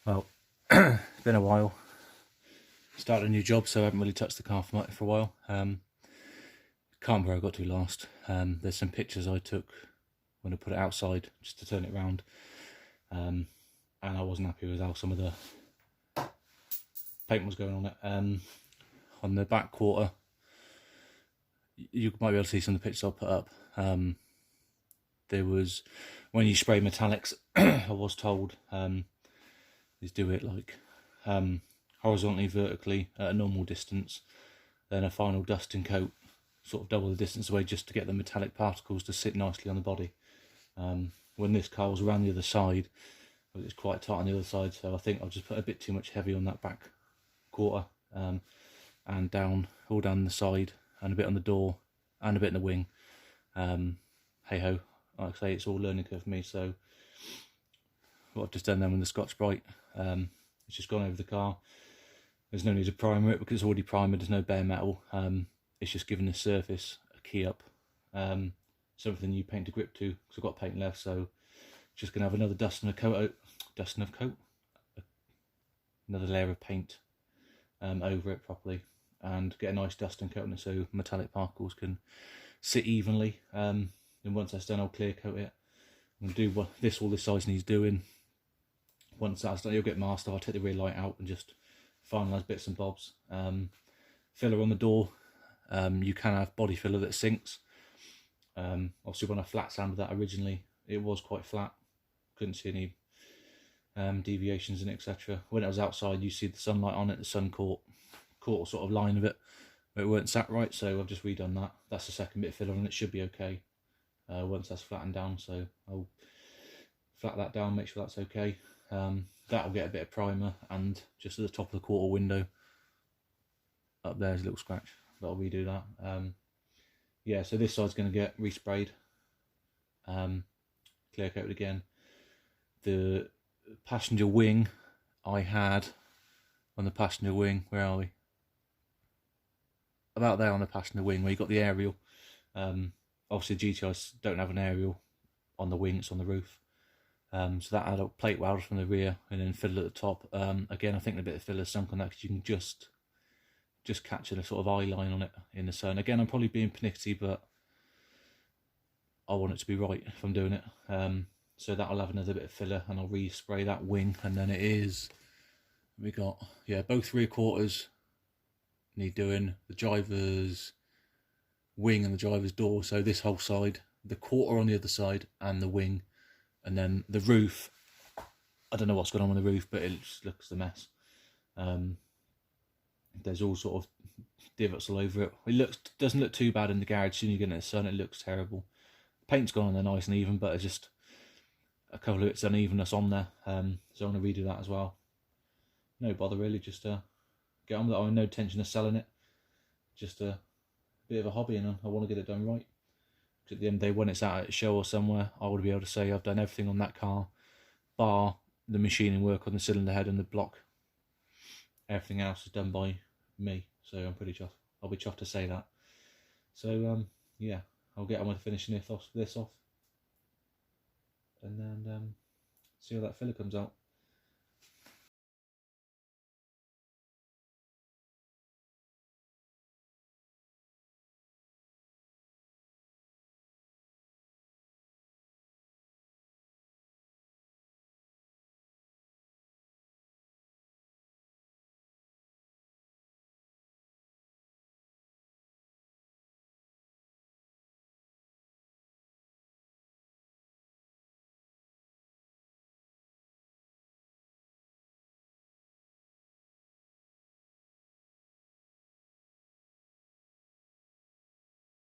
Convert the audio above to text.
Well, it's been a while. Started a new job, so I haven't really touched the car for a while. Can't remember where I got to last. There's some pictures I took when I put it outside just to turn it around, and I wasn't happy with how some of the paint was going on it. On the back quarter, you might be able to see some of the pictures I put up. There was, when you spray metallics, I was told, is do it like horizontally, vertically at a normal distance, then a final dusting coat, sort of double the distance away, just to get the metallic particles to sit nicely on the body. When this car was around the other side, it was quite tight on the other side, so I think I've just put a bit too much heavy on that back quarter, and down, all down the side, and a bit on the door, and a bit in the wing. Hey ho, like I say, it's all learning curve for me. So what I've just done then with the Scotch-Brite, it's just gone over the car. There's no need to primer it because it's already primed. There's no bare metal. It's just giving the surface a key up, something you paint a grip to, because I've got paint left. So just gonna have another another layer of paint over it properly, and get a nice dusting coat on it so metallic particles can sit evenly. And once that's done, I'll clear coat it. I'm gonna do what all this size needs doing. Once that's done, you'll get master. I'll take the rear light out and just finalise bits and bobs. Filler on the door. You can have body filler that sinks. Obviously, when I flat sanded that originally, it was quite flat. Couldn't see any deviations in it, etc. When it was outside, you see the sunlight on it. The sun caught a sort of line of it, but it weren't sat right. So I've just redone that. That's the second bit of filler, and it should be okay once that's flattened down. So I'll flat that down, make sure that's okay. That'll get a bit of primer, and just at the top of the quarter window up there's a little scratch, but I'll redo that. Yeah, so this side's going to get resprayed, clear coated again. The passenger wing I had on the passenger wing, where are we? About there on the passenger wing where you got the aerial. Obviously GTIs don't have an aerial on the wing, it's on the roof. So that had a plate weld from the rear and then filler at the top. Again, I think a bit of filler sunk on that because you can just catch a sort of eye line on it in the sun. Again, I'm probably being pernickety, but I want it to be right if I'm doing it. So that'll have another bit of filler, and I'll respray that wing. And then it is, we got, yeah, both rear quarters need doing, the driver's wing and the driver's door. So this whole side, the quarter on the other side, and the wing. And then the roof, I don't know what's going on with the roof, but it just looks a mess. There's all sort of divots all over it. It doesn't look too bad in the garage. As soon as you get in the sun, it looks terrible. Paint's gone on there nice and even, but it's just a couple of bits unevenness on there. So I'm going to redo that as well. No bother really, just get on with it. I have no intention of selling it. Just a bit of a hobby, and I want to get it done right. At the end of the day, when it's out at a show or somewhere, I would be able to say I've done everything on that car, bar the machining work on the cylinder head and the block. Everything else is done by me, so I'm pretty chuffed. I'll be chuffed to say that. So yeah, I'll get on with finishing this off, and then see how that filler comes out.